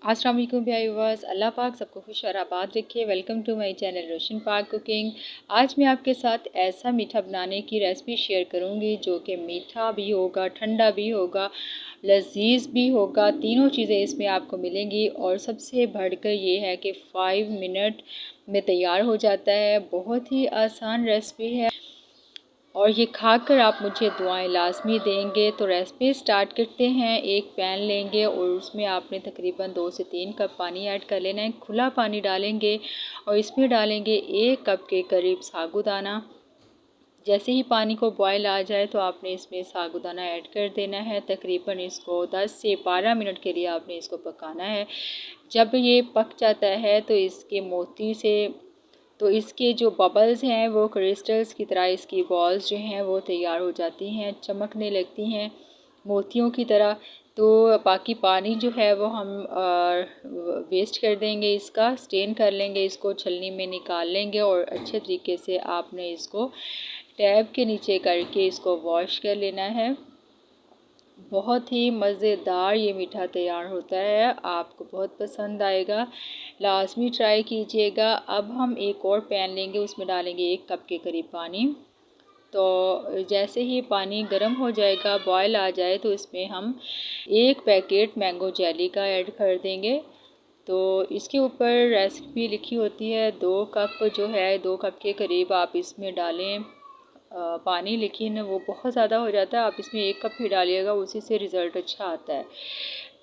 अस्सलाम वालेकुम व्यूअर्स, अल्लाह पाक सबको खुश और आबाद रखे। वेलकम टू माय चैनल रोशन पाक कुकिंग। आज मैं आपके साथ ऐसा मीठा बनाने की रेसिपी शेयर करूंगी जो कि मीठा भी होगा, ठंडा भी होगा, लजीज भी होगा। तीनों चीज़ें इसमें आपको मिलेंगी और सबसे बढ़कर ये है कि 5 मिनट में तैयार हो जाता है। बहुत ही आसान रेसिपी है और ये खाकर आप मुझे दुआएं लाजमी देंगे। तो रेसिपी स्टार्ट करते हैं। एक पैन लेंगे और उसमें आपने तकरीबन 2 से 3 कप पानी ऐड कर लेना है। खुला पानी डालेंगे और इसमें डालेंगे 1 कप के करीब साबूदाना। जैसे ही पानी को बॉयल आ जाए तो आपने इसमें साबूदाना ऐड कर देना है। तकरीबन इसको 10 से 12 मिनट के लिए आपने इसको पकाना है। जब ये पक जाता है तो इसके मोती से इसके जो बबल्स हैं वो क्रिस्टल्स की तरह इसकी बॉल्स जो हैं वो तैयार हो जाती हैं, चमकने लगती हैं मोतियों की तरह। तो बाकी पानी जो है वो हम वेस्ट कर देंगे, इसका स्टेन कर लेंगे, इसको छलनी में निकाल लेंगे और अच्छे तरीके से आपने इसको टैब के नीचे करके इसको वॉश कर लेना है। बहुत ही मज़ेदार ये मीठा तैयार होता है, आपको बहुत पसंद आएगा, लाजमी ट्राई कीजिएगा। अब हम एक और पैन लेंगे, उसमें डालेंगे 1 कप के करीब पानी। तो जैसे ही पानी गर्म हो जाएगा, बॉयल आ जाए, तो इसमें हम 1 पैकेट मैंगो जेली का ऐड कर देंगे। तो इसके ऊपर रेसिपी लिखी होती है 2 कप जो है, 2 कप के करीब आप इसमें डालें पानी, लेकिन वो बहुत ज़्यादा हो जाता है। आप इसमें 1 कप ही डालिएगा, उसी से रिज़ल्ट अच्छा आता है।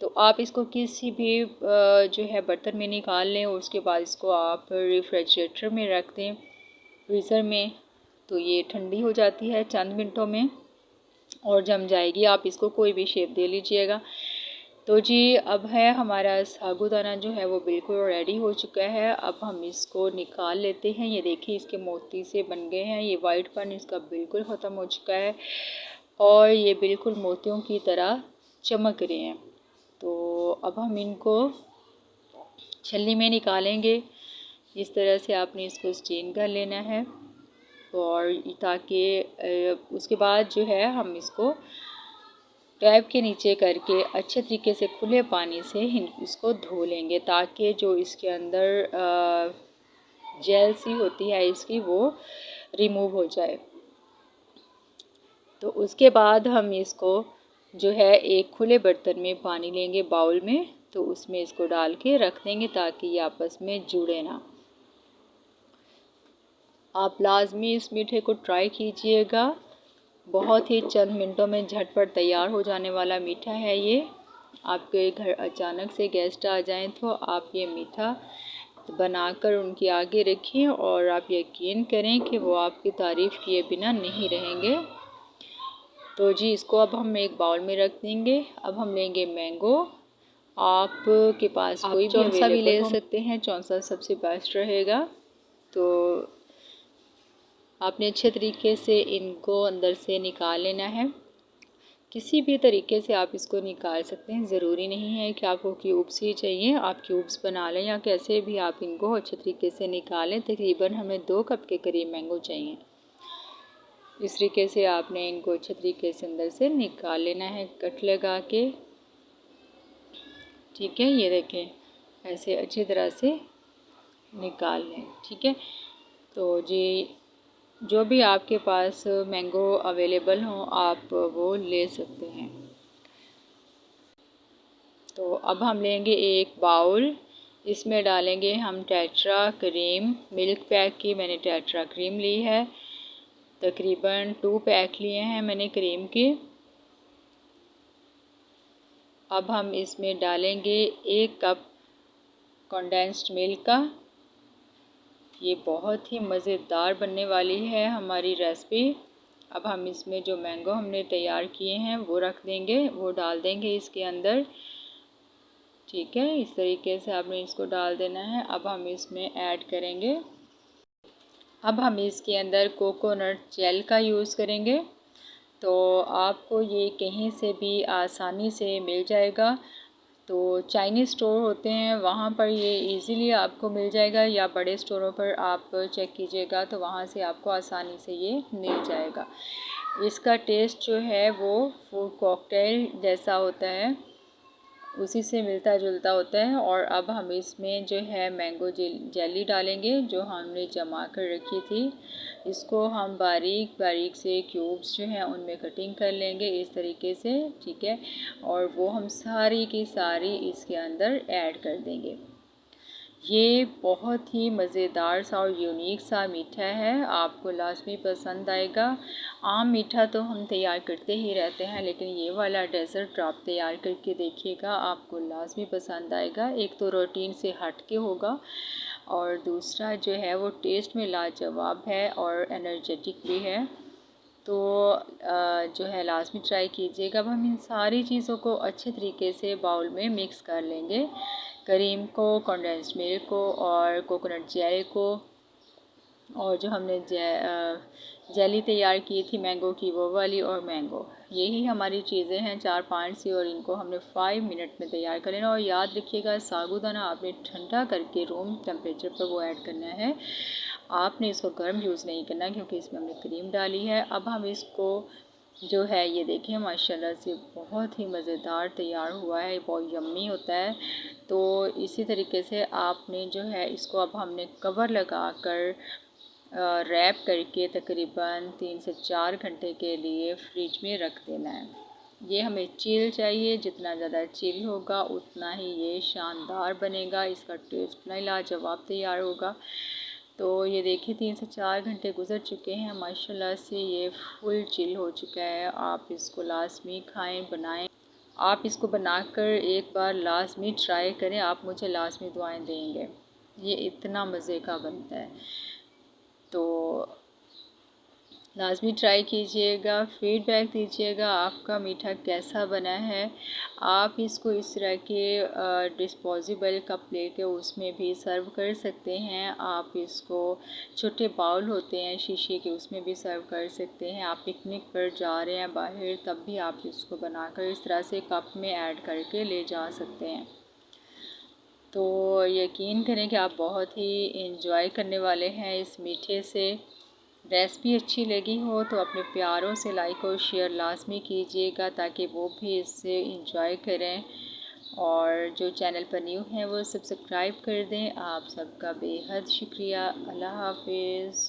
तो आप इसको किसी भी जो है बर्तन में निकाल लें और उसके बाद इसको आप रेफ्रिजरेटर में रख दें, फ्रीज़र में। तो ये ठंडी हो जाती है चंद मिनटों में और जम जाएगी। आप इसको कोई भी शेप दे लीजिएगा। तो जी अब है हमारा साबूदाना जो है वो बिल्कुल रेडी हो चुका है। अब हम इसको निकाल लेते हैं। ये देखिए इसके मोती से बन गए हैं, ये वाइटपन इसका बिल्कुल ख़त्म हो चुका है और ये बिल्कुल मोतियों की तरह चमक रहे हैं। तो अब हम इनको छलनी में निकालेंगे। इस तरह से आपने इसको स्टेन कर लेना है और ताकि उसके बाद जो है हम इसको टैब के नीचे करके अच्छे तरीके से खुले पानी से इसको धो लेंगे, ताकि जो इसके अंदर जेल सी होती है इसकी वो रिमूव हो जाए। तो उसके बाद हम इसको जो है एक खुले बर्तन में पानी लेंगे, बाउल में, तो उसमें इसको डाल के रख देंगे ताकि ये आपस में जुड़े ना। आप लाजमी इस मीठे को ट्राई कीजिएगा। बहुत ही चंद मिनटों में झटपट तैयार हो जाने वाला मीठा है ये। आपके घर अचानक से गेस्ट आ जाएं तो आप ये मीठा बनाकर उनके आगे रखें और आप यकीन करें कि वो आपकी तारीफ़ किए बिना नहीं रहेंगे। तो जी इसको अब हम एक बाउल में रख देंगे। अब हम लेंगे मैंगो। आपके पास कोई भी चौंसा भी ले सकते हैं, चौंसा सबसे बेस्ट रहेगा। तो आपने अच्छे तरीके से इनको अंदर से निकाल लेना है। किसी भी तरीके से आप इसको निकाल सकते हैं, ज़रूरी नहीं है कि आपको क्यूब्स ही चाहिए। आप क्यूब्स बना लें या कैसे भी आप इनको अच्छे तरीके से निकालें। तकरीबन हमें 2 कप के करीब मैंगो चाहिए। इस तरीके से आपने इनको अच्छे तरीके से अंदर से निकाल लेना है, कट लगा के। ठीक है, ये देखें ऐसे अच्छी तरह से निकाल लें। ठीक है, तो जी जो भी आपके पास मैंगो अवेलेबल हो आप वो ले सकते हैं। तो अब हम लेंगे एक बाउल, इसमें डालेंगे हम टेट्रा क्रीम। मिल्क पैक की मैंने टेट्रा क्रीम ली है, तकरीबन 2 पैक लिए हैं मैंने क्रीम के। अब हम इसमें डालेंगे 1 कप कंडेंस्ड मिल्क का। ये बहुत ही मज़ेदार बनने वाली है हमारी रेसिपी। अब हम इसमें जो मैंगो हमने तैयार किए हैं वो रख देंगे, वो डाल देंगे इसके अंदर। ठीक है, इस तरीके से आपने इसको डाल देना है। अब हम इसमें ऐड करेंगे, अब हम इसके अंदर कोकोनट जेल का यूज़ करेंगे। तो आपको ये कहीं से भी आसानी से मिल जाएगा। तो चाइनीज़ स्टोर होते हैं वहाँ पर ये इजीली आपको मिल जाएगा, या बड़े स्टोरों पर आप चेक कीजिएगा तो वहाँ से आपको आसानी से ये मिल जाएगा। इसका टेस्ट जो है वो फूड कॉकटेल जैसा होता है। उसी से मिलता जुलता होता है। और अब हम इसमें जो है मैंगो जेली डालेंगे जो हमने जमा कर रखी थी। इसको हम बारीक बारीक से क्यूब्स जो हैं उनमें कटिंग कर लेंगे इस तरीके से, ठीक है। और वो हम सारी की सारी इसके अंदर ऐड कर देंगे। ये बहुत ही मज़ेदार सा और यूनिक सा मीठा है, आपको लाजमी पसंद आएगा। आम मीठा तो हम तैयार करते ही रहते हैं, लेकिन ये वाला डेज़र्ट आप तैयार करके देखिएगा, आपको लाजमी पसंद आएगा। एक तो रूटीन से हट के होगा और दूसरा जो है वो टेस्ट में लाजवाब है और एनर्जेटिक भी है। तो जो है लाजमी ट्राई कीजिएगा। अब हम इन सारी चीज़ों को अच्छे तरीके से बाउल में मिक्स कर लेंगे। क्रीम को, कंडेंस्ड मिल्क को और कोकोनट जेल को, और जो हमने जेली तैयार की थी मैंगो की वो वाली, और मैंगो, यही हमारी चीज़ें हैं 4-5 सी, और इनको हमने 5 मिनट में तैयार कर लेना। और याद रखिएगा साबूदाना आपने ठंडा करके रूम टेम्परेचर पर वो ऐड करना है, आपने इसको गर्म यूज़ नहीं करना क्योंकि इसमें हमने क्रीम डाली है। अब हम इसको जो है ये देखें माशाल्लाह से बहुत ही मज़ेदार तैयार हुआ है, बहुत यम्मी होता है। तो इसी तरीके से आपने जो है इसको अब हमने कवर लगा कर रैप करके तकरीबन 3 से 4 घंटे के लिए फ्रिज में रख देना है। ये हमें चिल चाहिए, जितना ज़्यादा चिल होगा उतना ही ये शानदार बनेगा, इसका टेस्ट इतना लाजवाब तैयार होगा। तो ये देखिए 3 से 4 घंटे गुज़र चुके हैं, माशाल्लाह से ये फुल चिल हो चुका है। आप इसको लाज़मी खाएं, बनाएं। आप इसको बनाकर एक बार लाज़मी ट्राई करें, आप मुझे लाज़मी दुआएं देंगे। ये इतना मज़े का बनता है, तो लाज़मी ट्राई कीजिएगा, फ़ीडबैक दीजिएगा आपका मीठा कैसा बना है। आप इसको इस तरह के डिस्पोजेबल कप लेके उसमें भी सर्व कर सकते हैं। आप इसको छोटे बाउल होते हैं शीशे के, उसमें भी सर्व कर सकते हैं। आप पिकनिक पर जा रहे हैं बाहर, तब भी आप इसको बनाकर इस तरह से कप में ऐड करके ले जा सकते हैं। तो यकीन करें कि आप बहुत ही इंजॉय करने वाले हैं इस मीठे से। रेसिपी अच्छी लगी हो तो अपने प्यारों से लाइक और शेयर लाजमी कीजिएगा ताकि वो भी इससे इंजॉय करें। और जो चैनल पर न्यू हैं वो सब्सक्राइब कर दें। आप सबका बेहद शुक्रिया। अल्लाह हाफिज़।